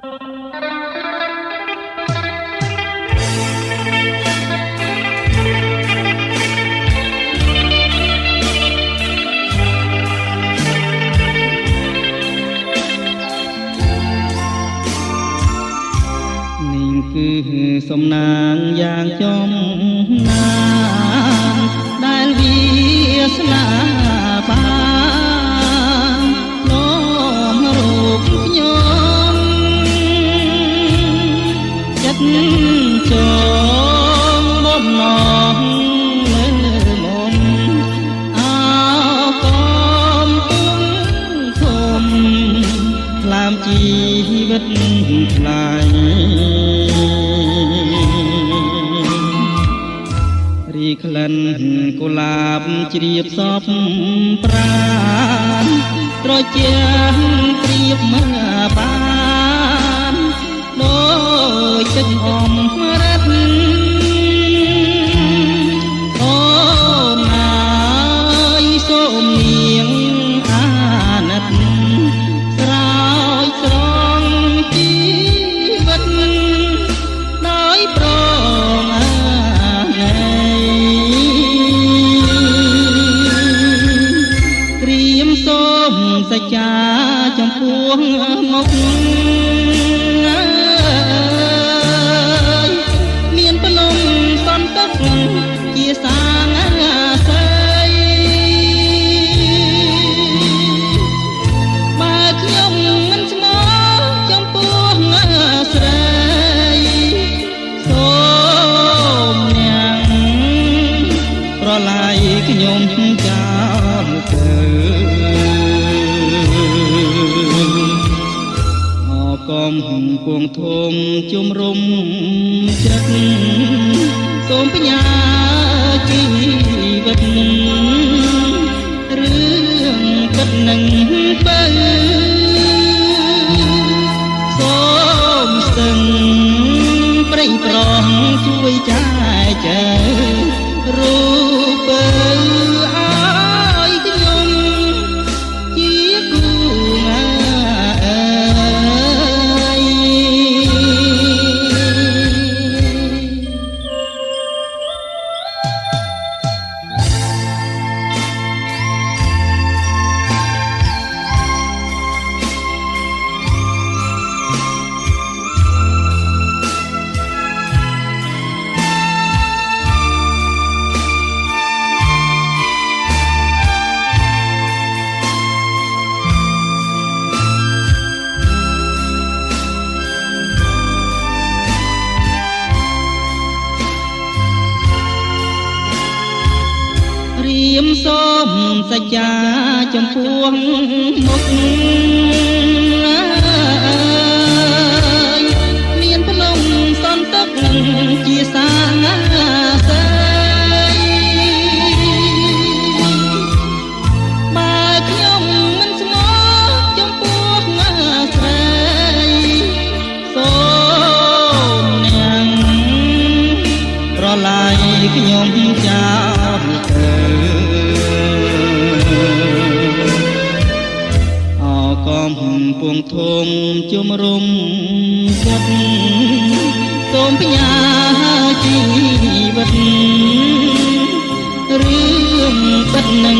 គឺសំណាងយ៉ាងចំណានដែលវាស្លាបាននាំរោគខ្ញុំចិត្តចងបំណងលើមុនអោកំពុងធំខ្លាមជីវិតថ្លៃក្លិនกุหลาบជ្រាបសពប្រាណត្រជាព្រៀបមកបានដោយទឹកអមរត់អូនហើយសូមនាងអាណិតស្រោចស្រង់ជីវិតដោយប្រងសច្ចាចំពោះមុខមានភ្នំសន្តិកជាសាងសីបើខ្ញុំមិនស្មោះចំពោះស្រីសូមនាងប្រឡាយខ្ញុំចោលទៅកំពុងធំជំរុំចិត្តសូមបញ្ញាជីវិតរឿងពិតនឹងបើសូមស្ទឹងប្រេងប្រងជួយចាយចែរូបឲ្យខ្ញុំជាគូសូមសច្ចាចំពោះមុខមានភ្នំសន្តិកជាសាងសីបើខ្ញុំមិនស្មោះចំពោះស្រីសូមនាងប្រឡាយខ្ញុំចោលទៅកំពុងធំជំរុំចិត្តសូមបញ្ញាជីវិតរឿងពិតនឹង